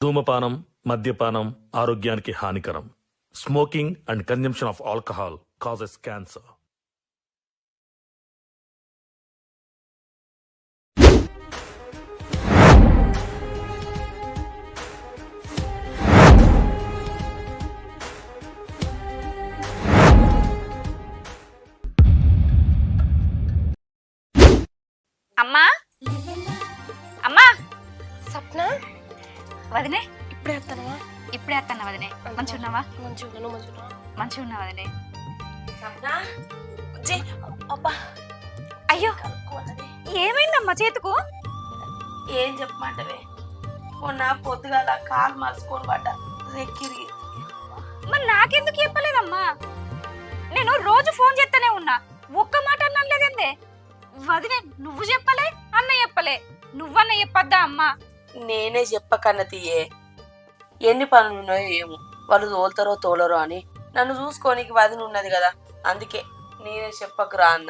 ధూమపానం, మద్యపానం ఆరోగ్యానికి హానికరం. Smoking and consumption of alcohol causes cancer. అమ్మా అమ్మా సప్న వదినే ఇప్పుడే వస్తానా? ఇప్పుడే వస్తాను వదినే. మంచిగా ఉన్నావా? మంచిగా ఉన్నా వదినే. అబ్బా అయ్యో ఏమైందమ్మా చేతుకు? ఏం చెప్పమంటవే, మొన్న పొద్దుగాల కాలు మలుచుకొని పడ్డ రెక్కిరిగి. మరి నాకెందుకు చెప్పలేదమ్మా? నేను రోజు ఫోన్ చేస్తూనే ఉన్నా, ఒక్క మాట అన్నలేదందే. వదినే నువ్వు చెప్పలే, అన్న చెప్పలే, నువ్వన్న చెప్పద్దా అమ్మా? నేనే చెప్పకన్న తీయే, ఎన్ని పనులు ఉన్నాయో ఏమో, వాళ్ళు తోలుతారో తోలరో అని నన్ను చూసుకోనికి వదిన ఉన్నది కదా, అందుకే నేనే చెప్పకురా అన్న.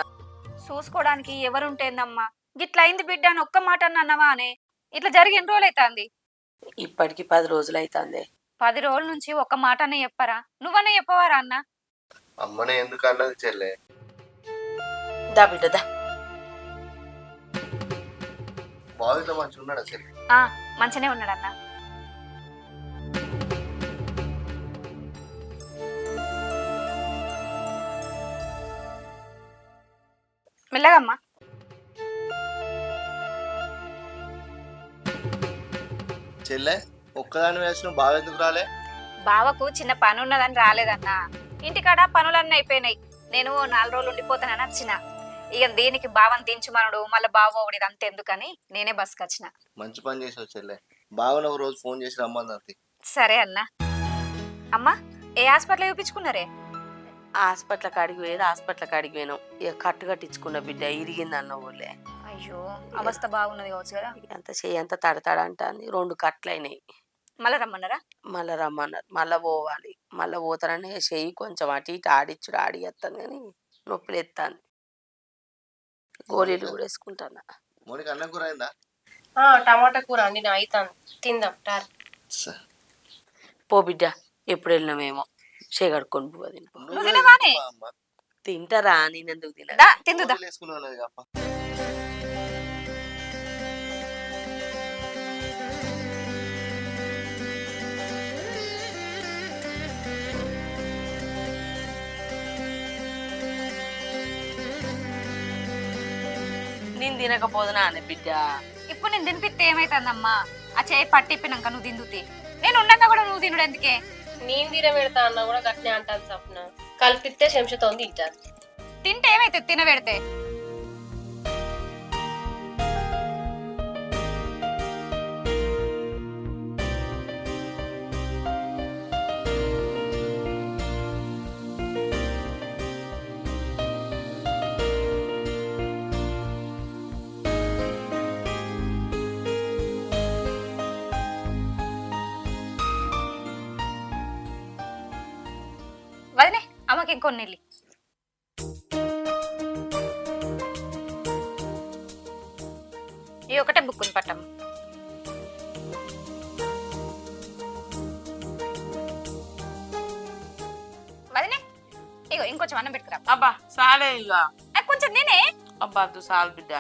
చూసుకోవడానికి ఎవరుంటేందమ్మా? గిట్లా అయింది బిడ్డ అని ఒక్క మాట అన్నవా అనే? ఇట్లా జరిగి ఎన్ని రోజులు అవుతుంది? ఇప్పటికి 10 రోజులు అవుతుంది. 10 రోజుల నుంచి ఒక్క మాట అన్న చెప్పరా? నువ్వన్న చెప్పవారా అన్న? అమ్మనే ఎందుకు అన్నది చెల్లె? దా బిడ్డ దా. బావితో మంచిగా ఉన్నాడా చెల్లె? మంచినే ఉన్నాడన్న. మెల్లగమ్మా. చెల్లె ఒక్కదాని వేసిన బావి ఎందుకు రాలే? బావకు చిన్న పని ఉన్నదని రాలేదన్నా. ఇంటికాడ పనులన్నీ అయిపోయినాయి. నేను 4 రోజులు ఉండిపోతానని వచ్చిన. ఇక దీనికి బావని దించుమనుడు మళ్ళీ బావ ఒకటి అంతెందుకని నేనే బస్కి వచ్చిన. మంచి పని చేసావు చెల్లె. బావన ఒక రోజు ఫోన్ చేసి రమ్మంది. సరే అన్నా. అమ్మా ఏ హాస్పిటల్ చూపించుకున్నారే? హాస్పిటల్ కాడికి పోయేది, హాస్పిటల్ కాడికి పోయినాం. ఇక కట్టు కట్టించుకున్న బిడ్డ ఇరిగింది అన్న ఊళ్ళే. అయ్యో అవస్థ బాగున్నది కావచ్చు కదా. ఎంత చేయంత తడతాడంటాన్ని 2 కట్లు అయినాయి. మళ్ళీ రమ్మన్నారా? మళ్ళీ రమ్మన్నారు, మళ్ళీ పోవాలి. మళ్ళీ పోతానని చెయ్యి కొంచెం అటు ఇటు ఆడిచ్చుడు ఆడిస్తాను కానీ నొప్పులు ఎత్తాను. గోళీలు కూడా వేసుకుంటాను. మోనికి అన్నం కూర అయిందా? టమాటా కూర అండి నా అవుతాను, తిందాం టార్. పో బిడ్డ, ఎప్పుడు వెళ్ళినామేమో చేయగడుకొని పోవాలి. నువ్వు తినవానే? తింటారా, నేనెందుకు తిన? తిందుదా. నేను తినకపోదునా అనే బిడ్డ. ఇప్పుడు నేను తినిపిస్తే ఏమైతుందమ్మా? ఆ చేయి పట్టిప్పినాక నువ్వు తిందుతి. నేను ఉన్నాక కూడా నువ్వు తినుడు ఎందుకే? నేను తీర పెడతా అన్న కూడా గట్నే అంటాను సప్న. కలిపిస్తే శంషతో తింటారు. తింటే ఏమైతుంది తినబెడితే? వదినే అమ్మకి ఇంకొన్ని వెళ్ళి ఈ ఒకటే బుక్ పట్టం. వదినే ఇగో ఇంకొంచెం అన్నం పెట్టుకురా. అబ్బా సాలే ఇక. కొంచెం నేనే. అబ్బా అద్దు చాలు బిడ్డ.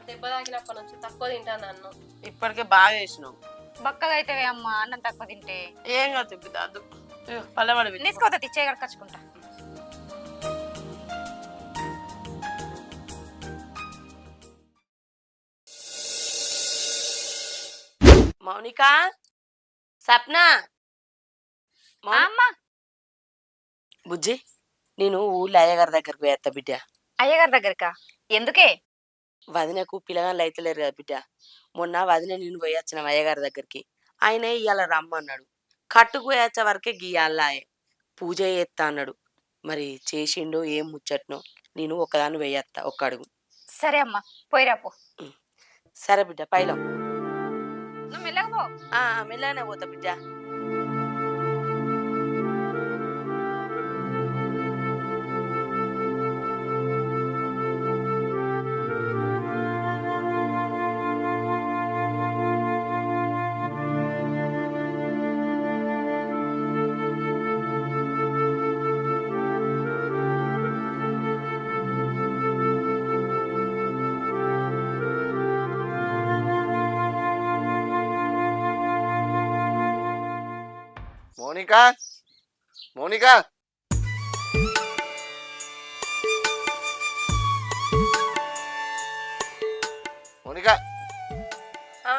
దెబ్బ తాకినప్పటి నుంచి తక్కువ తింటాను అన్ను. ఇప్పటికే బాగా వేసినావు. బక్కగా అయితే అమ్మ అన్నం తక్కువ తింటే. ఏం కాదు బిడ్డ, అద్దు పల్లెవాడి తీసుకోతా తెచ్చేయగడ కచ్చుకుంటా. మౌనిక, సప్న, అమ్మా బుజ్జి, నేను ఊళ్ళో అయ్యగారి దగ్గరకు పోయేస్తా బిడ్డ. అయ్యగారి దగ్గరకా? ఎందుకే? వదినకు పిల్లగాళ్ళు అయితలేరు కదా బిడ్డ. మొన్న వదిన నేను పోయొచ్చిన అయ్యగారి దగ్గరికి. ఆయన ఇవాళ రమ్మన్నాడు. కట్టుకు పోయొచ్చే వరకే గీయాలాయే పూజ చేస్తా అన్నాడు. మరి చేసిండో ఏం ముచ్చట్నో. నేను ఒకదాన్ని పోయేస్తా, ఒక్క అడుగు. సరే అమ్మా పోయిరాపో. సరే బిడ్డ పైలం. నువ్వు మెల్లగా పో. మెల్లగానే పోతా బిడ్డ. మౌనిక మౌనిక మౌనిక ఆ,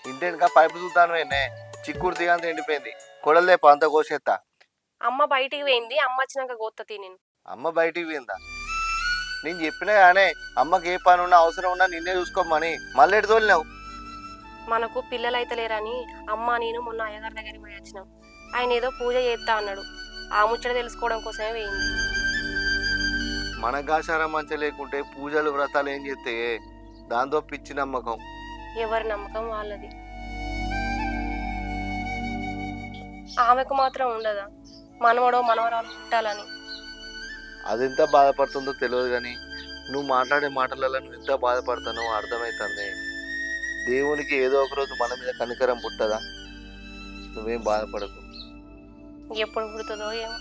ఇంటి వెనుక పైపు చూద్దాను వేనే చిక్కుడు దిగంత ఎండిపోయింది కొడలే అంత కోసేస్తా అమ్మ బయటికి పోయింది. అమ్మ వచ్చినాక గోత్తతి నేను. అమ్మ బయటికి పోయిందా నేను చెప్పినా కానీ అమ్మకి ఏ పని ఉన్నా అవసరం ఉన్నా నిన్నే చూసుకోమని మళ్ళీ ఎటు తోలినావు మనకు పిల్లలు అయితే లేరని అమ్మ నేను మొన్న అయ్యగారి దగ్గరికి పోయి వచ్చినాం. ఆయన ఏదో పూజ చేస్తా అన్నాడు. ఆ ముచ్చట తెలుసుకోవడం కోసమే పోయింది. మనకు ఆచారం మంచి లేకుంటే పూజలు వ్రతాలు ఏం చేస్తే దాంతో పిచ్చి నమ్మకం ఎవరి నమ్మకం వాళ్ళది. ఆమెకు మాత్రం ఉండదా మనవడో మనవరాలు పుట్టాలని? అది ఎంత బాధపడుతుందో తెలియదు కానీ నువ్వు మాట్లాడే మాటలలో నువ్వు ఎంత బాధపడతానో అర్థమవుతుంది. దేవునికి ఏదో ఒక రోజు మన మీద కనికరం పుట్టదా? నువ్వేం బాధపడకు. ఎప్పుడు పుడుతుందో ఏమో.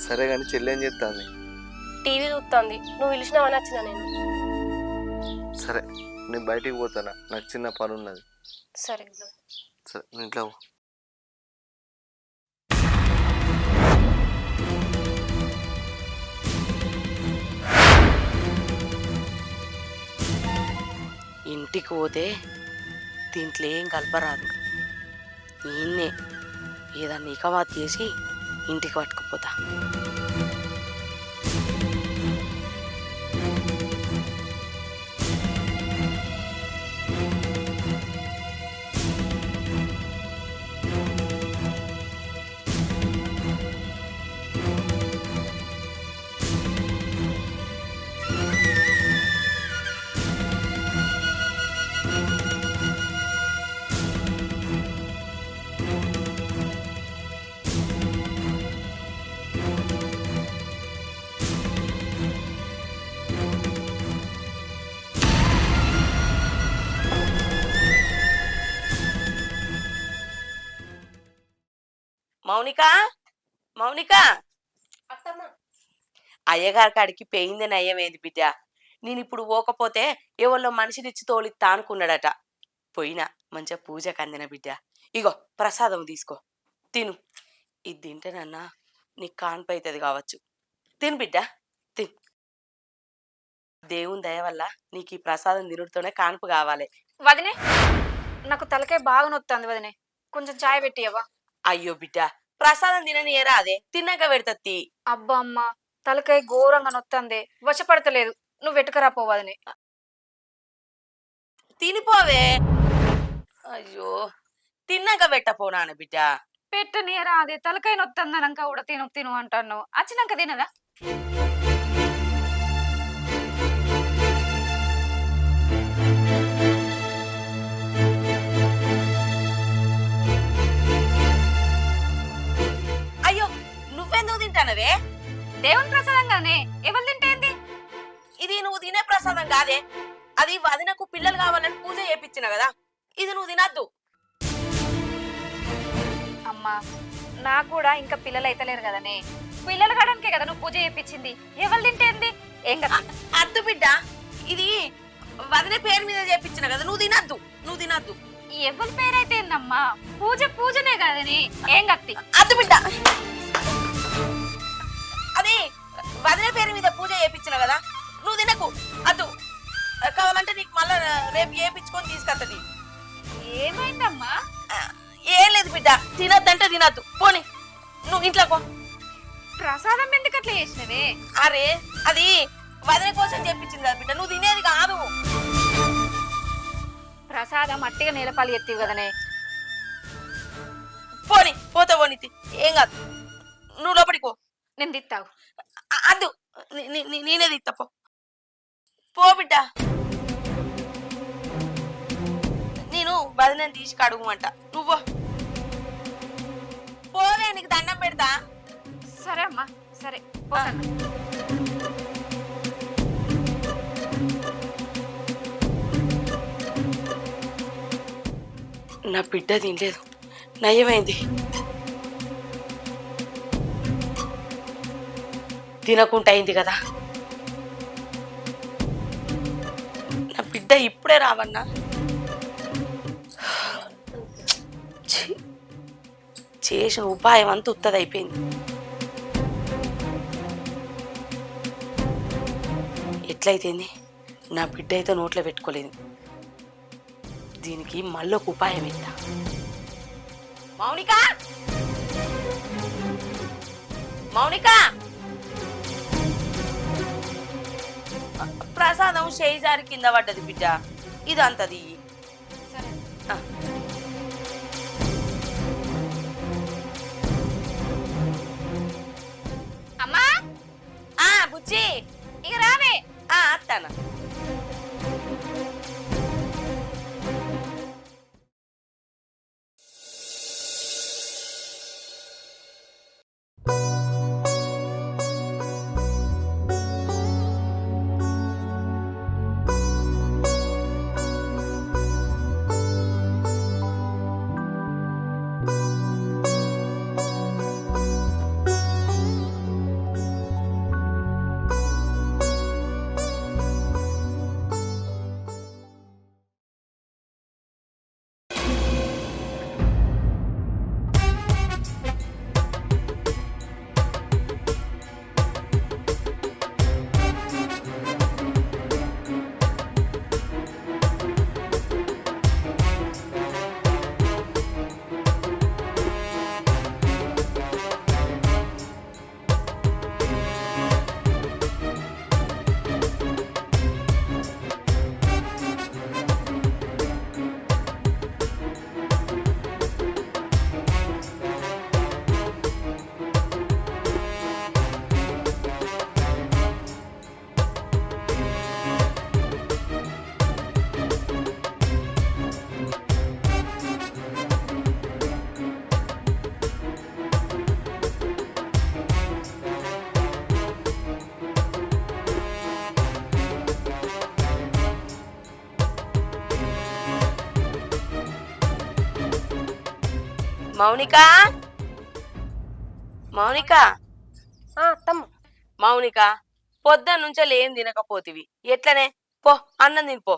సరే కానీ చెల్లి ఏం చేస్తుంది? టీవీ చూస్తుంది. నువ్వు పిలిచినావని వచ్చిన నేను. సరే నేను బయటికి పోతానా, నాకు చిన్న పని ఉన్నది. సరే సరే నేను ఇంట్లో పో. ఇంటికి పోతే దీంట్లో ఏం కలపరాదు. ఈయన్నే ఏదన్నా ఇకమాత్ చేసి ఇంటికి పట్టుకుపోతా. మౌనిక మౌనిక అత్తమ్మ. అయ్యగారి కాడికి పెయిందని అయ్యమేంది బిడ్డ. నేను ఇప్పుడు పోకపోతే ఎవరిలో మనిషినిచ్చి తోలిత్తా అనుకున్నాడట. పోయినా మంచిగా పూజకు అందిన బిడ్డ. ఇగో ప్రసాదం తీసుకో, తిను. ఇది తింటేనన్నా నీకు కాన్పు అవుతుంది కావచ్చు. తిను బిడ్డ, తిను. దేవుని దయ వల్ల నీకు ఈ ప్రసాదం తినుడితోనే కాన్పు కావాలి. వదినే నాకు తలకాయ బాగా నొత్తుంది వదినే, కొంచెం చాయ్ పెట్టియవా? అయ్యో బిడ్డ, ప్రసాదం తినని ఏరా అదే తిన్నాక పెడతత్తి. అబ్బా అమ్మ తలకాయ ఘోరంగా నొత్తందే, వశపడతలేదు. నువ్వు వెటుకరా పోవదినే. తినిపోవే. అయ్యో తిన్నాక పెట్టపోనాను బిడ్డ. పెట్టనీయరా అదే, తలకాయ నొత్తందనక కూడా తిను తిను అంటాను. వచ్చినాక తినదా? అయ్యో నువ్వెందుకు తింటానవే? దేవుని ప్రసాదంగానే ఎవరు తింటేంది? ఇది నువ్వు తినే ప్రసాదం కాదే. అది వదినకు పిల్లలు కావాలని పూజ చేపించిన కదా, ఇది నువ్వు తినద్దు. అమ్మా నాకు కూడా ఇంకా పిల్లలు అయితే లేరు కదనే. పిల్లలు కావడానికే కదా నువ్వు పూజ చేయించింది. ఎవరు తింటేంది? ఏం కదా అద్దు బిడ్డ, ఇది వదిన పేరు మీద చేపించిన కదా, నువ్వు తినద్దు, నువ్వు తినద్దు. ఎవరి పేరైతే ఏందమ్మా, పూజ పూజనే కదని. ఏం కత్తి? అద్దు బిడ్డ, అది వదిన పేరు మీద పూజ చేపించిన కదా, నువ్వు తినకు. అద్దు, కావాలంటే నీకు మళ్ళా రేపు చేపించుకొని తీసుకొస్తుంది. ఏమైందమ్మా? ఏం లేదు బిడ్డ, తినద్దంటే తినద్దు. పోనీ నువ్వు ఇంట్లో పో. ప్రసాదం ఎందుకు అట్లా చేసినవే? అరే అది వదిన కోసం చెప్పించింది కదా బిడ్డ, నువ్వు తినేది కాదు. ప్రసాదం అట్టిగా నీలపాలు ఎత్తివి కదనే. పోనీ పోతే పోనీ, ఏం కాదు. నువ్వు లోపలికి పో. నేను తిత్తావు. అద్దు, నేనే తీస్తా. పో బిడ్డ. నేను వదినని తీసి కడుగుమంట, నువ్వు పోవే. నీకు దండం పెడతా. సరే అమ్మా సరే పోతాను. నా బిడ్డ తినలేదు, నయమైంది. తినకుండా అయింది కదా. నా బిడ్డ ఇప్పుడే రావన్నా. చేసిన ఉపాయం అంతా ఉత్తదైపోయింది. ఎట్లయితేంది, నా బిడ్డ అయితే నోట్లో పెట్టుకోలేదు. దీనికి మళ్ళొక ఉపాయం ఇస్తా. మౌనిక, మౌనిక, ప్రసాదం చేయిజారి కింద పడ్డది బిడ్డ, ఇదంతది. అమ్మా బుజ్జి, ఇక రావే. అత్తానా. మౌనిక, మౌనిక, అత్తమ్మ. మౌనిక, పొద్దున్న నుంచే ఏం తినకపోతివి, ఎట్లనే పో అన్నం తినిపో.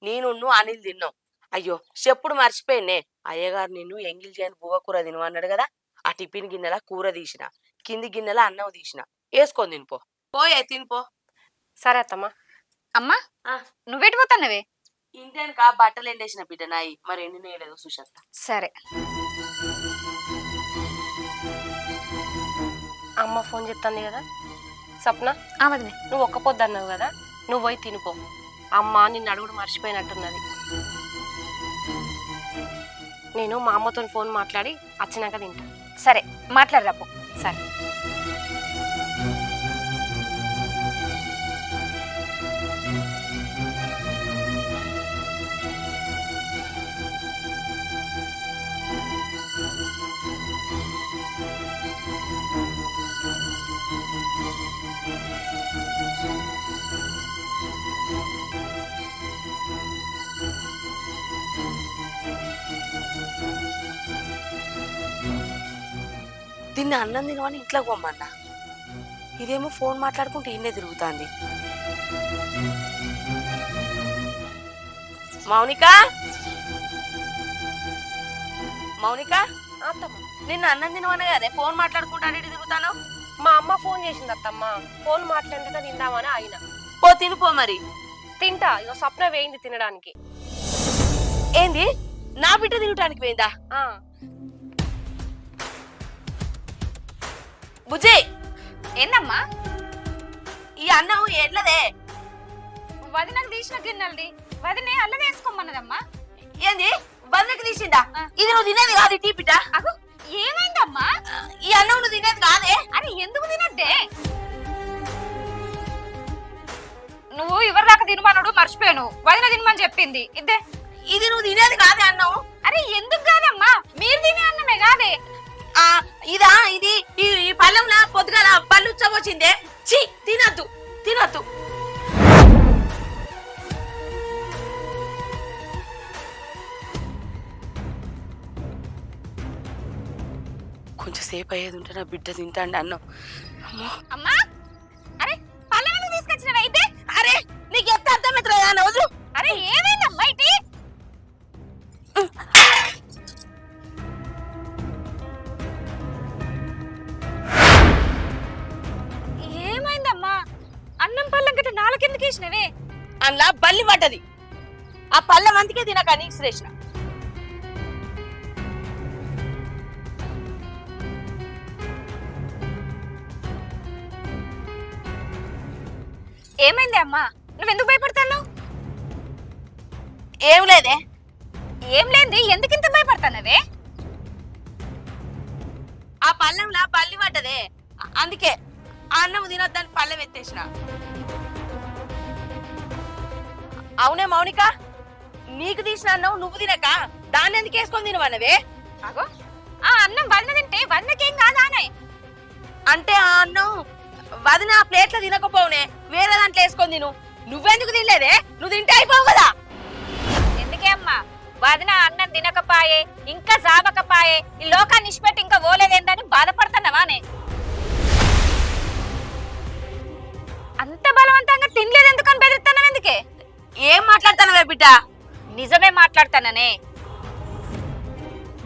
నేను అనిల్ తిన్నాం. అయ్యో చెప్పుడు మర్చిపోయినే, అయ్యగారు నిన్ను ఎంగిల్ చేయని బువ్వ కూర తిను అన్నాడు కదా. ఆ టిఫిన్ గిన్నెల కూర తీసిన, కింది గిన్నెల అన్నం తీసిన, వేసుకొని తినిపో. పోయే తినిపో. సరే అత్తమ్మ. అమ్మా నువ్వెటు పోతాన్నవే? ఇంటెనక బట్టలు ఎండేసిన బిడ్డ నాయి, మరి ఎండిన వేయలేదు సుషత్త. సరే. అమ్మ ఫోన్ చెప్తాంది కదా. సప్న, వదిలే. నువ్వు ఒక్క పొద్దు అన్నావు కదా, నువ్వు పోయి తినిపో. అమ్మ నిన్ను అడుగుడు మర్చిపోయినట్టున్నది. నేను మా అమ్మతో ఫోన్ మాట్లాడి వచ్చినాక తింటా. సరే మాట్లాడరాపో. సరే. దీన్ని అన్నం తినవని ఇంట్లో పోమ్మన్నా, ఇదేమో ఫోన్ మాట్లాడుకుంటూ ఇన్నే తిరుగుతాంది. మౌనిక, మౌనిక, అత్తమ్మ, నిన్న అన్నం తినవనే కదే ఫోన్ మాట్లాడుకుంటా తిరుగుతాను. మా అమ్మ ఫోన్ చేసింది అత్తమ్మ, ఫోన్ మాట్లాడినాక తిందామని ఆయన. పో తినిపో మరి. తింటా. ఇక స్వప్న వేయింది తినడానికి. ఏంది, నా బిడ్డ తినటానికి పోయిందా? బుజ్జి, ఏందమ్మా? ఈ అన్నం ఎట్లదే? వదినకు తీసిన గిన్నెలది. వదినే అల్లది వేసుకోమన్నదమ్మా. ఏంది, వదినకి తీసిందా? ఇది నువ్వు తినేది కాదు టీ బిడ్డ. అగో ఏమైందమ్మా? ఈ అన్నం నువ్వు తినేది కాదే. అరే ఎందుకు తినద్దే? నువ్వు ఎవరి దాకా తినమన్నాడు మర్చిపోయాను. వదిన తినమని చెప్పింది. ఇద్దే. ఇది నువ్వు తినేది కాదే అన్నం. అరే ఎందుకు కాదమ్మా? మీరు తినే అన్నమే కాదే. ఇదా, ఇది ఈ పళ్ళంలా పొద్దుగాల పళ్ళు ఉచ్చబోచిందే. ఛీ, తినద్దు తినద్దు. కొంచెం సేపు అయ్యేది ఉంటే నా బిడ్డ తింటాండి అన్నం. అమ్మా అరే పళ్ళెం తీసుకొచ్చినవే అయితే. అరే నీకు ఎంత అర్థమవుతుందా? వదులు. అరే ఏమైందమ్మా ఇటీ? కిందకి వేసినవే అందులో బల్లి పడ్డది. ఆ పళ్ళెం అందుకే తినక నీకు శ్రేష్ణ. ఏమైంది అమ్మా? నువ్వెందుకు భయపడతాను? ఏం లేదే. ఏం లేంది, ఎందుకు ఇంత భయపడతానవే? ఆ పళ్ళెంలా బల్లి పడ్డదే, అందుకే ఆ అన్నం తినొద్దని పళ్ళెం ఎత్తేసిన. అవునే మౌనిక, నీకు తీసిన అన్నం నువ్వు తినక దాన్ని ఎందుకు వేసుకొని తినవన్నవే? అగో, ఆ అన్నం వదిన తింటే వదినకేం కాదానే? అంటే ఆ అన్నం వదిన ఆ ప్లేట్లో తినకపోవునే, వేరే దాంట్లో వేసుకొని తిను. నువ్వెందుకు తినలేదే? నువ్వు తింటే అయిపోవు కదా. ఎందుకే అమ్మా? వదిన అన్నం తినకపాయే, ఇంకా సావకపాయే, ఈ లోకాన్ని ఇష్టపెట్టి ఇంకా పోలేదేందని బాధపడుతున్నావానే? అంత బలవంతంగా తినలేదు ఎందుకని బెదిరిస్తున్నావు? ఎందుకే? ఏం మాట్లాడుతున్నావే బిడ్డ? నిజమే మాట్లాడతాననే.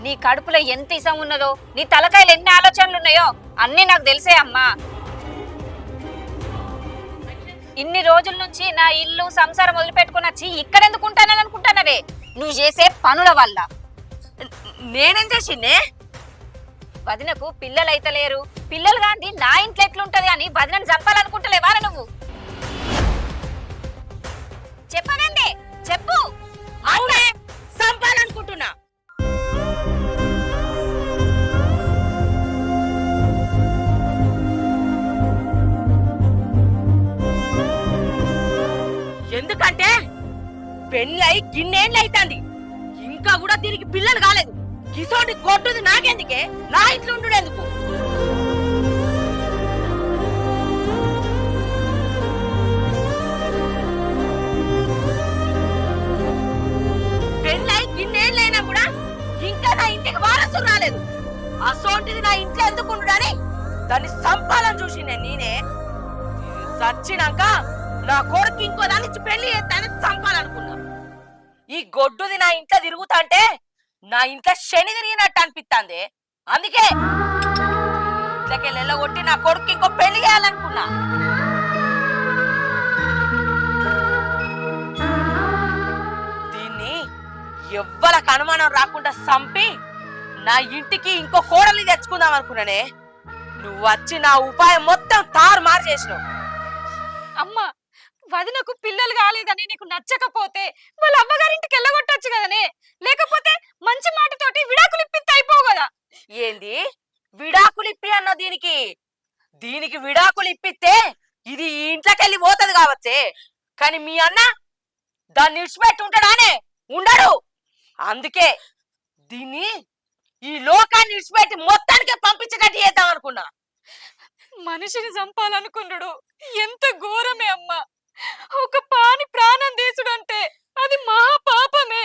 నీ కడుపులో ఎంత ఇసం ఉన్నదో, నీ తలకాయలు ఎన్ని ఆలోచనలు ఉన్నాయో అన్నీ నాకు తెలిసే అమ్మా. ఇన్ని రోజుల నుంచి నా ఇల్లు సంసారం వదిలిపెట్టుకుని వచ్చి ఇక్కడెందుకు ఉంటానని అనుకుంటానవే? నువ్వు చేసే పనుల వల్ల. నేనేం చేసిందే? వదినకు పిల్లలైతే లేరు, పిల్లలు గాంధీ నా ఇంట్లో ఎట్లుంటది అని వదినని చంపాలనుకుంటలేవా నువ్వు? చెప్పనండి, చెప్పు. అవునే, చంపాలనుకుంటున్నా. ఎందుకంటే పెళ్ళై గిన్నేళ్ళు అవుతుంది, ఇంకా కూడా దీనికి పిల్లలు కాలేదు. గిసోటి కొట్టుది నాకెందుకే? నా ఇంట్లో ఉండు ఎందుకు? పెళ్ళై గిన్నేళ్ళైనా కూడా ఇంకా నా ఇంటికి వారసులు రాలేదు. అసోంటిది నా ఇంట్లో ఎందుకు ఉండుడని దాన్ని చంపాలని చూసిండే నేనే. చచ్చినాక నా కొడుకు ఇంకో దాన్ని ఇచ్చి పెళ్లి చేస్తానని చంపాలనుకున్నా. ఈ గొడ్డుది నా ఇంట్లో తిరుగుతా అంటే నా ఇంట్లో శని తిరిగినట్టు అనిపిస్తుంది. అందుకే ఇంట్లోకి వెళ్ళగొట్టి నా కొడుకు ఇంకో పెళ్లి చేయాలనుకున్నా. దీన్ని ఎవ్వరికి అనుమానం రాకుండా చంపి నా ఇంటికి ఇంకో కోడల్ని తెచ్చుకుందాం అనుకున్నానే. నువ్వు వచ్చి నా ఉపాయం మొత్తం తారుమారు చేసినావు. అమ్మా, వదినకు పిల్లలు కాలేదని నీకు నచ్చకపోతే వాళ్ళ అమ్మగారింటికి వెళ్ళగొట్టచ్చు కదనే? లేకపోతే మంచి మాటతోటి విడాకులు ఇప్పిస్తే అయిపోవు కదా? ఏంది విడాకులు ఇప్పి అన్న? దీనికి విడాకులు ఇప్పిస్తే ఇది ఈ ఇంట్లోకి వెళ్ళి పోతుంది కావచ్చే, కానీ మీ అన్న దాన్ని ఇడిచిపెట్టి ఉంటాడానే? ఉండడు. అందుకే దీన్ని ఈ లోకాన్ని ఇడిచిపెట్టి మొత్తానికే పంపించేటట్టు చేద్దాం అనుకున్నా. మనిషిని చంపాలనుకున్నాడు ఎంత ఘోరమే అమ్మా. ఒక పాని ప్రాణం తీసుడు అంటే అది మహా పాపమే.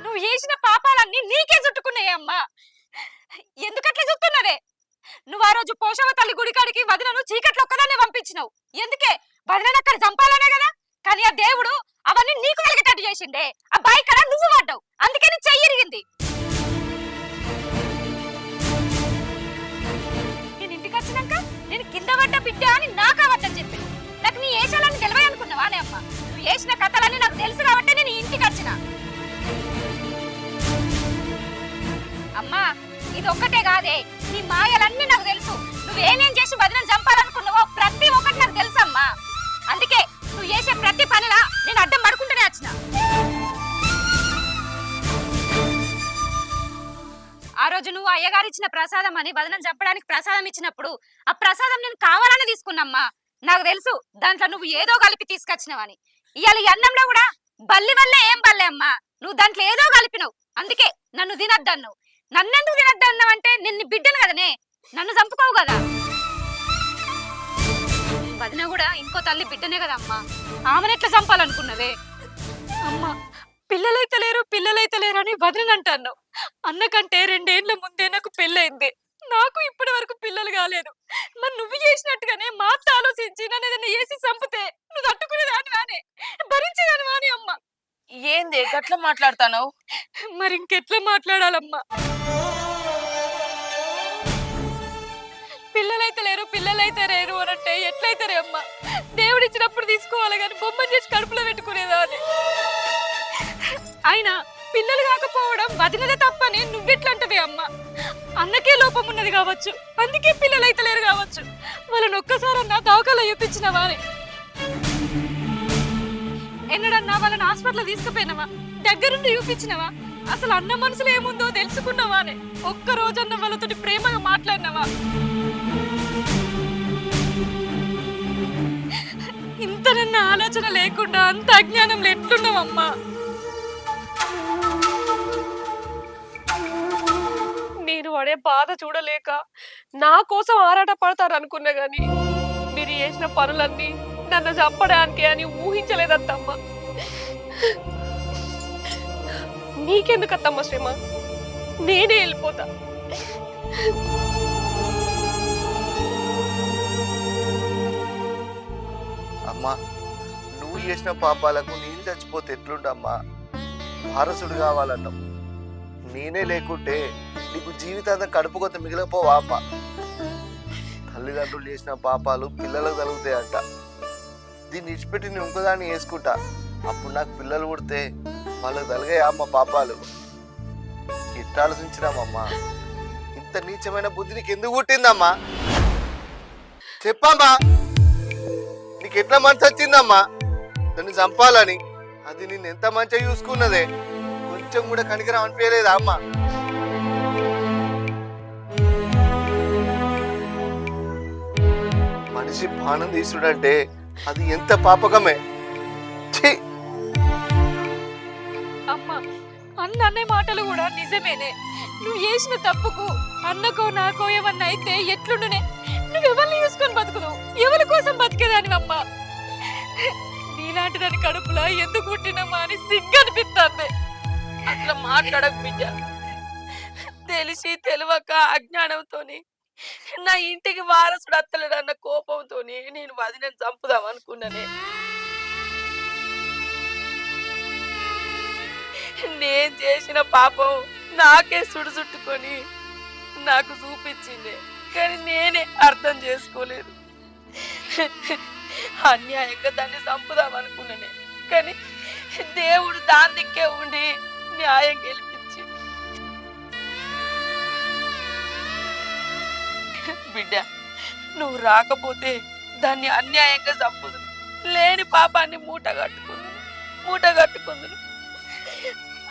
నువ్వు చేసిన పాపాలన్నీ నీకే చుట్టుకున్నాయమ్మా. ఎందుకట్లా చూస్తున్నారే? నువ్వు ఆ రోజు పోషవ తల్లి గుడికాడికి వదినను చీకట్లో ఒక్కదాన్నే పంపించినావు. ఎందుకే? వదినను అక్కడ చంపాలనే కదా. కానీ ఆ దేవుడు అవన్నీ నీకు కలిగేటట్టు చేసిండే. ఆ బాయి కదా నువ్వు పడ్డావు, అందుకే నీ చెయ్యి ఇరిగింది. నేను ఇంటికి వచ్చినాక నేను కింద పడ్డ బిడ్డ అని నాకు అవద్దం చెప్పి నాకు నీ ఏషాలని తెలివై అనుకున్నావా నే అమ్మ? నువ్వు వేసిన కథలన్నీ నాకు తెలుసు కాబట్టి నేను ఇంటికి వచ్చిన. అమ్మా, ఇది ఒక్కటే కాదే, నీ మాయలన్నీ నాకు తెలుసు. నువ్వేమేం చేసి వదినను చంపాలనుకున్నావో ప్రతి ఒక్కటి నాకు తెలుసమ్మా. అందుకే నువ్వు చేసే ప్రతి పనిలా నేను అడ్డం పడుకుంటూనే వచ్చిన. ఆ రోజు నువ్వు అయ్యగారు ఇచ్చిన ప్రసాదం అని వదనం చంపడానికి ప్రసాదం ఇచ్చినప్పుడు ఆ ప్రసాదం నేను కావాలని తీసుకున్నమ్మా. నాకు తెలుసు దాంట్లో నువ్వు ఏదో కలిపి తీసుకొచ్చినావని. ఇవాళ ఈ అన్నంలో కూడా బల్లి వల్లే ఏం బల్లే అమ్మా, నువ్వు దాంట్లో ఏదో కలిపినవు. అందుకే నన్ను తినద్దన్నావు. నన్నెందుకు తినద్దన్నావు అంటే నేను నీ బిడ్డను కదనే, నన్ను చంపుకోవు కదా. వదిన కూడా ఇంకో తల్లి బిడ్డనే కదా అమ్మా, ఆమెనెట్లా చంపాలనుకున్నవే? అమ్మా, పిల్లలైతే లేరు అని వదిన అంటాను. అన్నకంటే 2 ఏళ్ల ముందే నాకు పెళ్ళయింది. నాకు ఇప్పటి వరకు పిల్లలు కాలేదు. మరి నువ్వు చేసినట్టుగానే మా అత్త ఆలోచించి నన్ను ఏదైనా చేసి చంపితే నువ్వు తట్టుకునేదాని వానే, భరించేదాని వాని అమ్మ. గట్ల మాట్లాడతాను? మరి ఇంకెట్లా మాట్లాడాలమ్మా? పిల్లలైతే లేరు అనంటే ఎట్లయితారే అమ్మా? దేవుడు ఇచ్చినప్పుడు తీసుకోవాలి కానీ బొమ్మను చేసి కడుపులో పెట్టుకునేదా అని. అయినా పిల్లలు కాకపోవడం వదినదే తప్పని నువ్వెట్లంటవే అమ్మా? అన్నకే లోపం ఉన్నది కావచ్చు, అందుకే పిల్లలైతే లేరు కావచ్చు. వాళ్ళని ఒక్కసారన్నా దవాఖాన చూపించినవా అని? ఎన్నడన్నా వాళ్ళని హాస్పిటల్ తీసుకుపోయినవా? దగ్గరుండి చూపించినవా? అసలు అన్న మనసులో ఏముందో తెలుసుకున్నావా అని ఒక్క రోజన్నా వాళ్ళతో ప్రేమగా మాట్లాడినవా? ఇంతనన్న ఆలోచన లేకుండా అంత అజ్ఞానంలో ఎట్లున్నావమ్మా? నేను పడే బాధ చూడలేక నా కోసం ఆరాట పడతారు అనుకున్నా గాని మీరు చేసిన పనులన్నీ నన్ను చంపడానికి అని ఊహించలేదత్తమ్మ. నీకెందుకత్తమ్మ శ్రమ? నేనే వెళ్ళిపోతా. అమ్మా, నువ్వు చేసిన పాపాలకు నేను చచ్చిపోతే ఎట్లుండమ్మా? వారసుడు కావాలన్నావు. నేనే లేకుంటే నీకు జీవితాంతం కడుపుకొత్త మిగిలిపోవా అమ్మా? తల్లిదండ్రులు చేసిన పాపాలు పిల్లలకు తగులుతాయంట. దీన్ని ఇచ్చిపెట్టి నేను ఇంకోదాన్ని వేసుకుంటా. అప్పుడు నాకు పిల్లలు పుడితే వాళ్ళకి తలిగాయా అమ్మ పాపాలు? ఎట్లా ఆలోచించినామమ్మా? ఇంత నీచమైన బుద్ధి నీకు ఎందుకు పుట్టిందమ్మా? చెప్పమ్మా, నీకు ఎట్లా మనసు వచ్చిందమ్మా నన్ను చంపాలని? అది నిన్ను ఎంత మంచిగా చూసుకున్నదే, కొంచెం కూడా కనికరం అనిపించలేదా అమ్మ? మనిషి బాణం తీసుడంటే అది ఎంత పాపకమే. ఛీ! అమ్మా, అన్న మాటలు కూడా నిజమేనే. నువ్వు చేసిన తప్పుకు అన్నకో నాకో ఏమన్నా అయితే ఎట్లుండునే? నువ్వెవరిని చూసుకొని బతుకుతావు? ఎవరి కోసం బతికేదానివమ్మా? నీలాంటి దాని కడుపులా ఎందుకు పుట్టినమ్మా అని సిగ్గు అనిపిస్తుంది. అట్లా మాట్లాడకు బిడ్డ. తెలిసి తెలియక అజ్ఞానంతోని నా ఇంటికి వారసుడు అత్తలేడన్న కోపంతోని నేను వదినని చంపుదాం అనుకున్నానే. నేను చేసిన పాపం నాకే సుడుచుట్టుకొని నాకు చూపించింది, కానీ నేనే అర్థం చేసుకోలేదు. అన్యాయంగా దాన్ని చంపుదాం అనుకున్నానే, కానీ దేవుడు దాని దిక్కే ఉండి న్యాయం గెలిపించి. బిడ్డ, నువ్వు రాకపోతే దాన్ని అన్యాయంగా చంపుదు, లేని పాపాన్ని మూట కట్టుకుందును.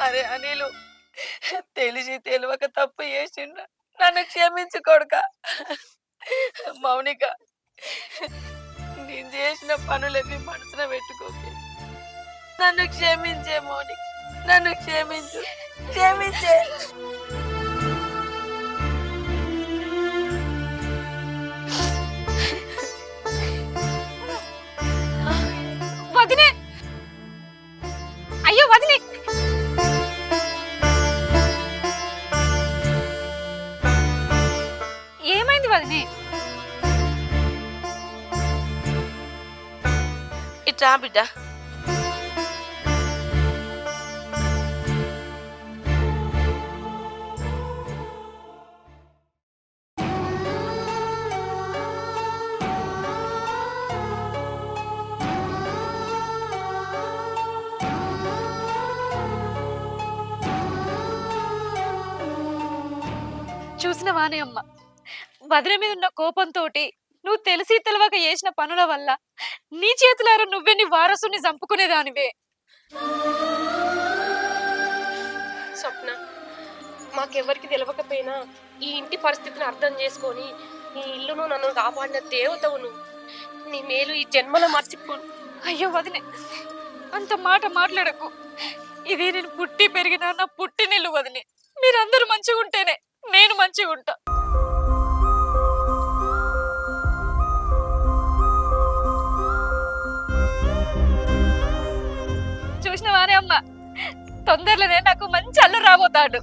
అరే అనిలు, తెలిసి తెలియక తప్పు చేసిండ్రా, నన్ను క్షమించు కొడుక. మౌనిక, నేను చేసిన పనులన్నీ మనసున పెట్టుకోకే. నన్ను క్షమించే మౌనిక, నన్ను క్షమించే. వదినే, అయ్యో వదినే, ఏమైంది వదినే? ఇట్రా బిడ్డ. చూసినవానే అమ్మ, వదిన మీద ఉన్న కోపంతో నువ్వు తెలిసి తెలవక చేసిన పనుల వల్ల నీ చేతులారా నువ్వే నీ వారసుని చంపుకునేదానివే. స్వప్న, మాకెవరికి తెలియకపోయినా ఈ ఇంటి పరిస్థితిని అర్థం చేసుకొని ఈ ఇల్లును నన్ను కాపాడిన దేవతవు నువ్వు. నీ మేలు ఈ జన్మలో మర్చిపోను. అయ్యో వదినే, అంత మాట మాట్లాడకు. ఇది నేను పుట్టి పెరిగిన నా పుట్టినిల్లు వదినే. మీరందరూ మంచిగా ఉంటేనే నేను మంచిగా ఉంటా. చూసినవానే అమ్మ, తొందరలోనే నాకు మంచి అల్లు రాబోతాడు.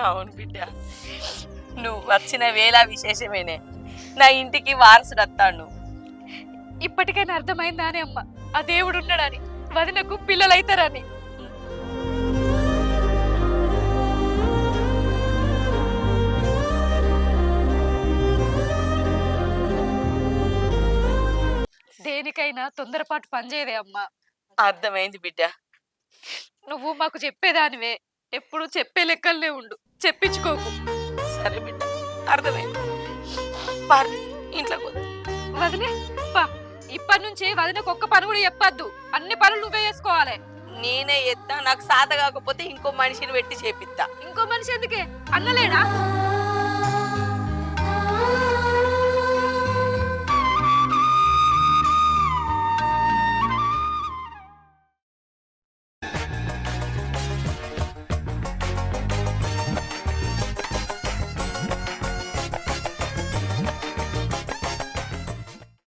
అవును బిడ్డ, నువ్వు వచ్చిన వేళ విశేషమేనే. నా ఇంటికి వారసుడు వస్తాడు. ఇప్పటికైనా అర్థమైందానే అమ్మ, ఆ దేవుడు ఉన్నాడని, వదినకు పిల్లలైతారని. దేనికైనా తొందరపాటు పనిచేయదే అమ్మా. అర్థమైంది బిడ్డ. నువ్వు మాకు చెప్పేదానివే, ఎప్పుడు చెప్పే లెక్కలనే ఉండు, చెప్పించుకోకు. సరే బిడ్డ, అర్థమైంది. పార్ది, ఇంట్లోకి పోదాం. వదిలే పా, ఇప్పటి నుంచి వదినకు ఒక్క పని కూడా చెప్పొద్దు, అన్ని పనులు నువ్వే చేసుకోవాలి. నేనే ఎత్తా, నాకు సాత కాకపోతే ఇంకో మనిషిని పెట్టి చేపిస్తా. ఇంకో మనిషి ఎందుకే, అన్నలేడా?